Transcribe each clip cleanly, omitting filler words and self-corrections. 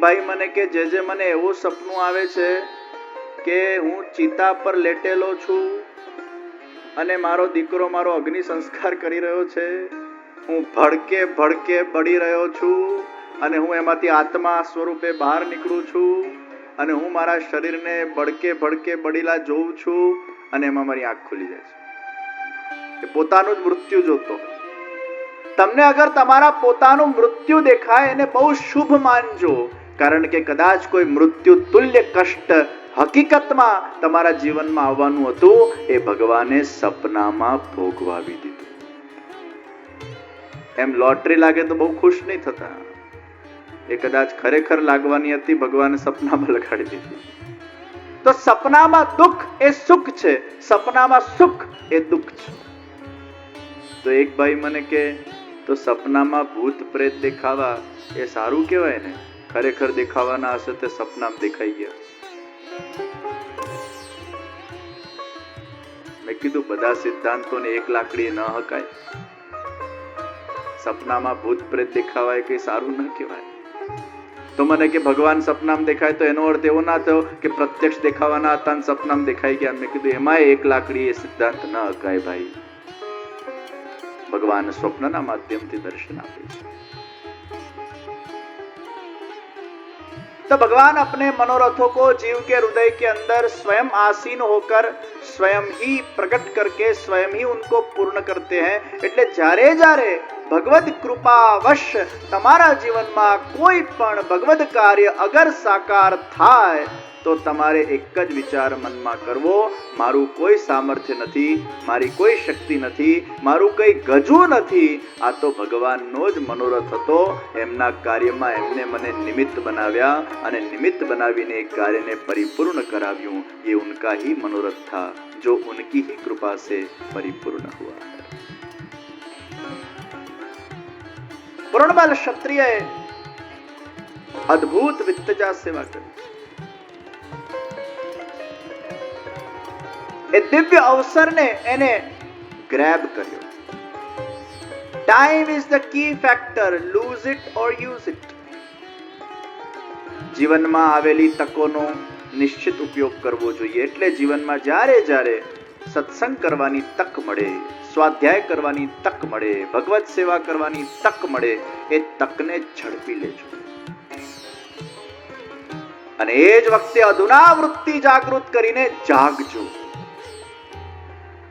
ભાઈ મને કે જે મને એવું સપનું આવે છે કે હું ચિતા પર લેટેલો છું અને મારો દીકરો મારો અગ્નિ સંસ્કાર કરી રહ્યો છે, હું ભડકે ભડકે બળી રહ્યો છું અને હું એમાંથી આત્મા સ્વરૂપે બહાર નીકળું છું અને હું મારા શરીરને ભડકે ભડકે બળેલા જોઉં છું અને એમાં મારી આંખ ખુલી જાય છે. પોતાનું જ મૃત્યુ જોતો. તમને અગર તમારા પોતાનું મૃત્યુ દેખાય એને બહુ શુભ માનજો, કારણ કે કદાચ કોઈ મૃત્યુ તુલ્ય કષ્ટ હકીકતમાં તમારા જીવનમાં આવવાનું હતું, એ ભગવાને સપનામાં ભોગવાવી દીધું. એમ લોટરી લાગે તો બહુ ખુશ નહીં થતા, એ કદાચ ખરેખર લાગવાની હતી, ભગવાને સપનામાં લગાડી દીધી. તો સપનામાં દુઃખ એ સુખ છે, સપનામાં સુખ એ દુઃખ છે. તો એક ભાઈ મને કે તો સપનામાં ભૂત પ્રેત દેખાવા એ સારું કહેવાય ને, ખરેખર દેખાવાના હશે તે સપનામાં દેખાઈ ગયા. મેં કીધું બધા સિદ્ધાંતોને એક લાકડીએ ન હકાય. સપનામાં ભૂત પ્રેત દેખાવા એ કઈ સારું ન કહેવાય. તો મને કે ભગવાન સપનામાં દેખાય તો એનો અર્થ એવો ના થયો કે પ્રત્યક્ષ દેખાવાના હતા અને સપનામાં દેખાઈ ગયા. મેં કીધું એમાં એક લાકડી એ સિદ્ધાંત ન હકાય ભાઈ. ભગવાન સ્વપ્નના માધ્યમથી દર્શન આપે છે. तो भगवान अपने मनोरथों को जीव के हृदय के अंदर स्वयं आसीन होकर स्वयं ही प्रकट करके स्वयं ही उनको पूर्ण करते हैं. એટલે જ્યારે જ્યારે ભગવદ કૃપાવશ તમારા જીવનમાં કોઈ પણ ભગવદ કાર્ય અગર સાકાર થાય તો તમારે એક જ વિચાર મનમાં કરવો, મારું કોઈ સામર્થ્ય નથી, મારી કોઈ શક્તિ નથી, મારું કંઈ ગજું નથી, આ તો ભગવાનનો જ મનોરથ હતો. એમના કાર્યમાં એમને મને નિમિત્ત બનાવ્યા અને નિમિત્ત બનાવીને એક કાર્યને પરિપૂર્ણ કરાવ્યું. ये उनका ही मनोरथ था जो उनकी ही कृपा से परिपूर्ण हुआ. પૂર્ણબલ ક્ષત્રિયએ અદ્ભુત વિત્તજા સેવા કરી. એ દિવ્ય અવસરને એને ગ્રેબ કર્યો. Time is the key factor, lose it or use it. જીવનમાં આવેલી તકોનો નિશ્ચિત ઉપયોગ કરવો જોઈએ. એટલે જીવનમાં જ્યારે જ્યારે સત્સંગ કરવાની તક મળે, સ્વાધ્યાય કરવાની તક મળે, ભગવત સેવા કરવાની તક મળે, એ તકને ઝડપી લેજો. અને એ જ વખતે અધુના વૃત્તિ જાગૃત કરીને જાગજો.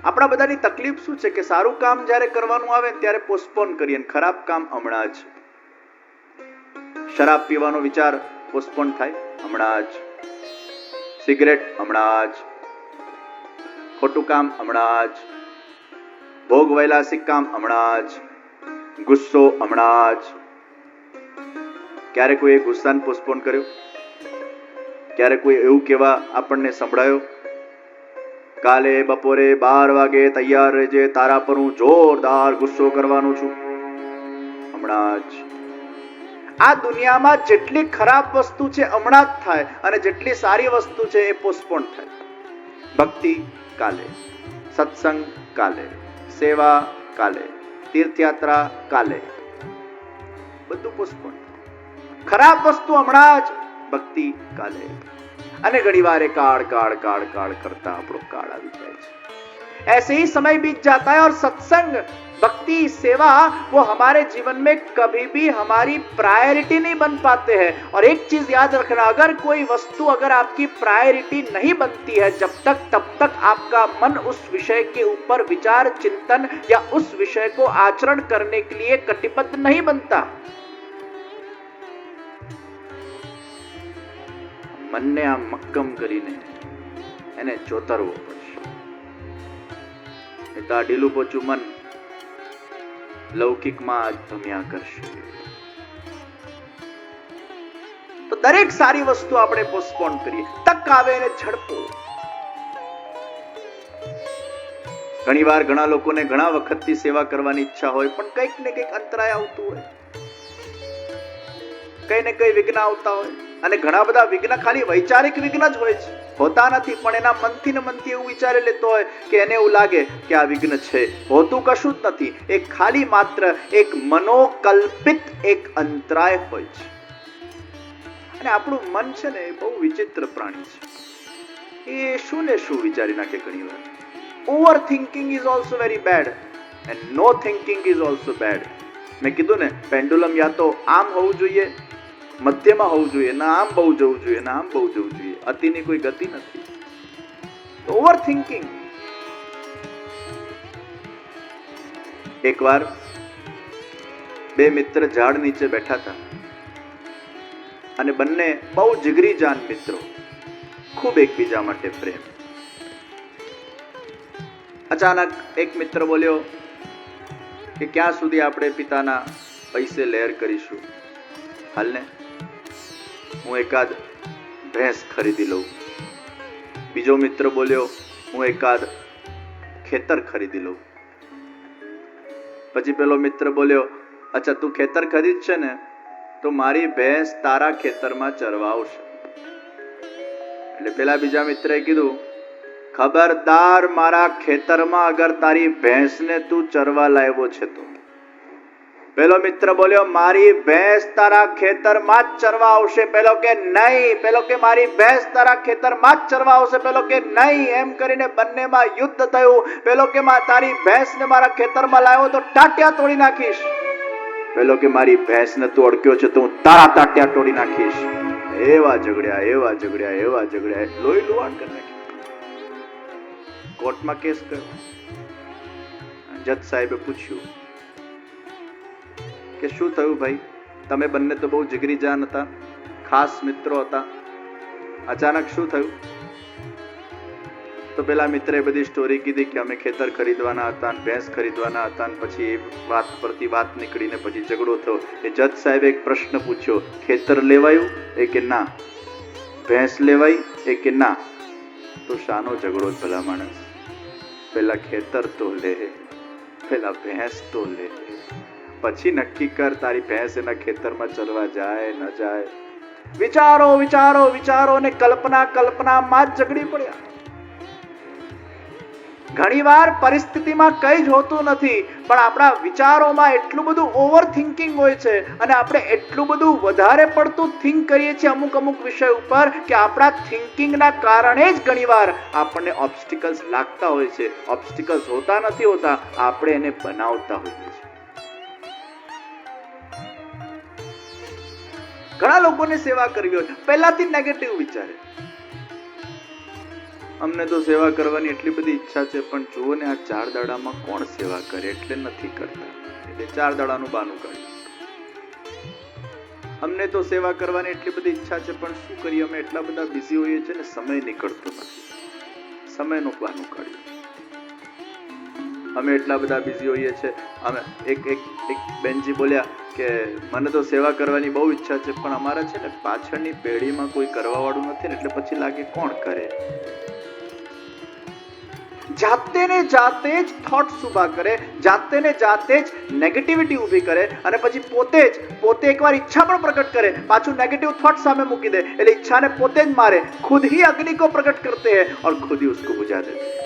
આપણા બધાની તકલીફ શું છે કે સારું કામ જ્યારે કરવાનું આવે ત્યારે પોસ્ટપોન કરીએ, ખરાબ કામ હમણાં જ. શરાબ પીવાનો વિચાર પોસ્ટપોન થાય હમણાં જ, સિગરેટ હમણાં જ, ખોટું કામ હમણાં જ, ભોગ વૈલાસિક કામ હમણાં જ, ગુસ્સો હમણાં જ. ક્યારે કોઈ ગુસ્સાને પોસ્ટપોન કર્યો? ક્યારે કોઈ એવું કહેવા આપણને સંભળાયો, કાલે બપોરે 12 વાગે તૈયાર રહેજે, તારા પર હું જોરદાર ગુસ્સો કરવાનું છું? હમણાં જ. આ દુનિયામાં જેટલી ખરાબ વસ્તુ છે હમણાં જ થાય અને જેટલી સારી વસ્તુ છે એ પોસ્ટપોન થાય. ભક્તિ કાલે, સત્સંગ કાલે, સેવા કાલે, તીર્થયાત્રા કાલે, બધું પોસ્ટપોન. ખરાબ વસ્તુ હમણાં જ, ભક્તિ કાલે. અને ઘણી વાર काड़ काड़ काड़ काड़ करता આપણો કાળ આવી જાય છે. ऐसे ही समय बीत जाता है और सत्संग, भक्ति, सेवा वो हमारे जीवन में कभी भी हमारी प्रायोरिटी नहीं बन पाते हैं. और एक चीज याद रखना, अगर कोई वस्तु अगर आपकी प्रायोरिटी नहीं बनती है जब तक, तब तक आपका मन उस विषय के ऊपर विचार, चिंतन या उस विषय को आचरण करने के लिए कटिबद्ध नहीं बनता. મનને આમ મક્કમ કરીને એને ચોતરવું પડશે. એ તો આ ઢીલું પોચું મન લૌકિકમાં જ ભમ્યા કરશે. તો દરેક સારી વસ્તુ આપણે પોસ્ટપોન કરીએ, તક આવે એને ઝડપો. ઘણી વાર ઘણા લોકોને ઘણા વખતથી સેવા કરવાની ઈચ્છા હોય, પણ કંઈક ને કંઈક અંતરાય આવતું હોય, કઈ ને કઈ વિઘ્ન આવતા હોય. અને ઘણા બધા વિઘ્ન ખાલી વૈચારિક વિઘ્ન જ હોય છે, હોતા નથી. પણ એના મનથી ને મનથી એવું વિચારી લેતો હોય કે એને એવું લાગે કે આ વિઘ્ન છે, હોતું કશું જ નથી. એ ખાલી માત્ર એક મનોકલ્પિત એક અંતરાય હોય છે. અને આપણું મન છે ને એ બહુ વિચિત્ર પ્રાણી છે. એ શું ને શું વિચારી નાખે ઘણી વાર. Over thinking is also very bad and no thinking is also bad. મેં કીધું ને, પેન્ડુલમ યા તો આમ હોવું જોઈએ, મધ્યમાં હોવું જોઈએ, ના આમ બહુ જવું જોઈએ, ના આમ બહુ જવું જોઈએ. અતિની કોઈ ગતિ નથી. Over thinking. એકવાર બે મિત્ર ઝાડ નીચે બેઠા હતા અને બંને બહુ જીગરી જાન મિત્રો, ખૂબ એકબીજા માટે પ્રેમ. અચાનક એક મિત્ર બોલ્યો કે ક્યાં સુધી આપણે પિતાના પૈસે લહેર કરીશું, હાલને હું એકાદ ભેંસ ખરીદી લઉં. બીજો મિત્ર બોલ્યો હું એકાદ ખેતર ખરીદી લઉં. પછી પેલો મિત્ર બોલ્યો અચ્છા તું ખેતર ખરીદ છે ને, તો મારી ભેંસ તારા ખેતરમાં ચરવા આવશે. એટલે પેલા બીજા મિત્રએ કીધું ખબરદાર, મારા ખેતરમાં અગર તારી ભેંસને તું ચરવા લાવ્યો છે તો. પેલો મિત્ર બોલ્યો મારી ભેંસ તારા ખેતરમાં જ ચરવા આવશે. પેલો કે નહીં. પેલો કે મારી ભેંસ તારા ખેતરમાં જ ચરવા આવશે. પેલો કે નહીં. એમ કરીને બંનેમાં યુદ્ધ થયું. પેલો કે તારી ભેંસને મારા ખેતરમાં લાવ્યો તો ટાટિયા તોડી નાખીશ. પેલો કે મારી ભેંસને તું અડક્યો છે તો હું તારા ટાટિયા તોડી નાખીશ. એવા ઝઘડ્યા, એવા ઝઘડ્યા, એવા ઝઘડ્યા, લોહી લુહાણ કરી નાખ્યું. કોર્ટમાં કેસ કર્યો. જજ સાહેબે પૂછ્યું કે શું થયું ભાઈ, તમે બંને તો બહુ જીગરી જાન હતા, ખાસ મિત્રો હતા, અચાનક શું થયું? તો પેલા મિત્રે બધી સ્ટોરી કીધી કે અમે ખેતર ખરીદવાના હતા, ભેંસ ખરીદવાના હતા, પછી એ વાત પરથી વાત નીકળીને પછી ઝઘડો થયો. એ જજ સાહેબે એક પ્રશ્ન પૂછ્યો, ખેતર લેવાયું? એ કે ના. ભેંસ લેવાઈ? એ કે ના. તો શાનો ઝઘડો ભલા માણસ? પેલા ખેતર તો લે, પેલા ભેંસ તો લે, પછી નક્કી કર તારી ભેંસ એના ખેતરમાં ચરવા જાય ન જાય. વિચારો વિચારો વિચારો ને કલ્પના કલ્પનામાં જ ઝઘડી પડ્યા. ઘણીવાર પરિસ્થિતિમાં કઈ જ હોતું નથી, પણ આપણા વિચારોમાં એટલું બધું ઓવર થિંકિંગ હોય છે અને આપણે એટલું બધું વધારે પડતું થિંક કરીએ છીએ અમુક અમુક વિષય ઉપર કે આપણા થિંકિંગના કારણે જ ઘણીવાર આપણને ઓબ્સ્ટિકલ્સ લાગતા હોય છે. ઓબ્સ્ટિકલ્સ હોતા નથી હોતા, આપણે એને બનાવતા હોઈએ છીએ. ઘણા લોકોને સેવા કરવી હોય પહેલાથી નેગેટિવ વિચારે, અમને તો સેવા કરવાની એટલી બધી ઈચ્છા છે, પણ જુઓ ને આ 4 દાડામાં કોણ સેવા કરે એટલે નથી કરતા, એટલે 4 દાડાનું બહાનું કાઢ્યું. અમને તો સેવા કરવાની એટલી બધી ઈચ્છા છે, પણ શું કરીએ, અમે એટલા બધા બિઝી હોઈએ છીએ ને સમય નીકળતો નથી, સમયનું બહાનું કાઢ્યું. અમે એટલા બધા બિઝી હોઈએ છીએ. અમે એક બેનજી બોલ્યા કે મને તો સેવા કરવાની બહુ ઈચ્છા છે, પણ અમારા છે ને પાછળની પેઢીમાં કોઈ કરવા વાળું નથી ને, એટલે પછી લાગે કોણ કરે. જાતે ને જાતે જ થોટ્સ ઉભા કરે, જાતે ને જાતે જ નેગેટિવિટી ઊભી કરે અને પછી પોતે એકવાર ઈચ્છા પણ પ્રकट करे, પાછું નેગેટિવ થોટ સામે મૂકી દે, એટલે ઈચ્છાને પોતે જ મારે. खुद ही अग्नि को प्रकट करते हैं और खुद ही उसको बुझा देते हैं.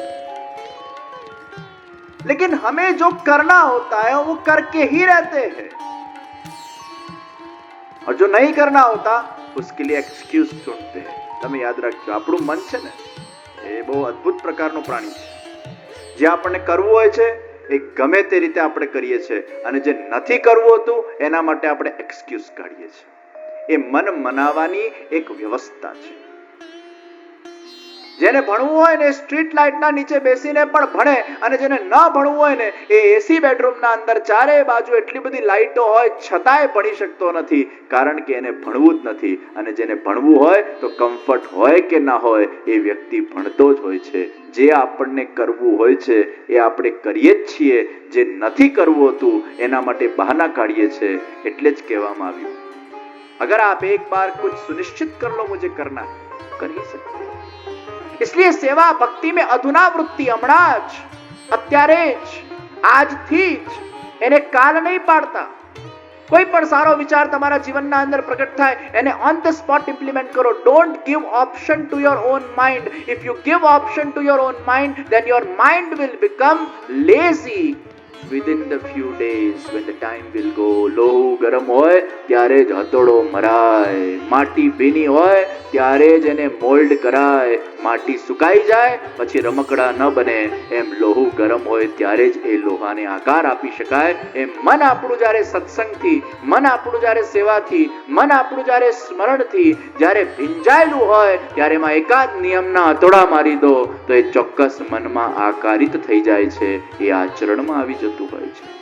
लेकिन हमें जो करना होता है वो करके ही रहते हैं, और जो नहीं करना होता उसके लिए एक्सक्यूज ढूंढते हैं. તમે યાદ રાખજો, આપણું મન છે ને એ બહુ અદ્ભુત પ્રકારનો પ્રાણી છે. જે આપણને કરવું હોય છે એ ગમે તે રીતે આપણે કરીએ છીએ, અને જે નથી કરવું હોતું એના માટે આપણે એક્સક્યુઝ કાઢીએ છીએ. એ મન મનાવવાની એક વ્યવસ્થા છે. જેને ભણવું હોય ને સ્ટ્રીટ લાઇટના નીચે બેસીને પણ ભણે, અને જેને ન ભણવું હોય ને એ એસી બેડરૂમના અંદર ચારે બાજુ એટલી બધી લાઇટો હોય છતાંય ભણી શકતો નથી, કારણ કે એને ભણવું જ નથી. અને જેને ભણવું હોય તો કમ્ફર્ટ હોય કે ના હોય એ વ્યક્તિ ભણતો જ હોય છે. જે આપણને કરવું હોય છે એ આપણે કરીએ જ છીએ, જે નથી કરવું હોતું એના માટે બહાના કાઢીએ છીએ. એટલે જ કહેવામાં આવ્યું, અગર आप एक बार कुछ सुनिश्चित कर लो मुझे करना, कर ही सकते. इसलिए सेवा भक्ति में अधुना वृत्ति, હમણાં જ, અત્યારે જ, આજથી જ, એને કાલ નહીં પાડતા. કોઈ પણ સારો વિચાર તમારા જીવનના અંદર પ્રગટ થાય એને ઓન ધ સ્પોટ ઇમ્પ્લિમેન્ટ કરો. Don't give option to your own mind. If you give option to your own mind, then your mind will become lazy within the few days when the time will go. લોહું ગરમ હોય ત્યારે જ હથોડો મરાય, માટી ભીની હોય ત્યારે જ એને મોલ્ડ કરાય, માટી સુકાઈ જાય પછી રમકડા ન બને, એમ લોહું ગરમ હોય ત્યારે જ એ લોહાને આકાર આપી શકાય. એમ મન આપણું જ્યારે સત્સંગથી, મન આપણું જ્યારે સેવાથી, મન આપણું જ્યારે સ્મરણથી જ્યારે ભીંજાયેલું હોય ત્યારે એમાં એકાદ નિયમના હથોડા મારી દો તો એ ચોક્કસ મનમાં આકારિત થઈ જાય છે, એ આચરણમાં આવી જતું હોય છે.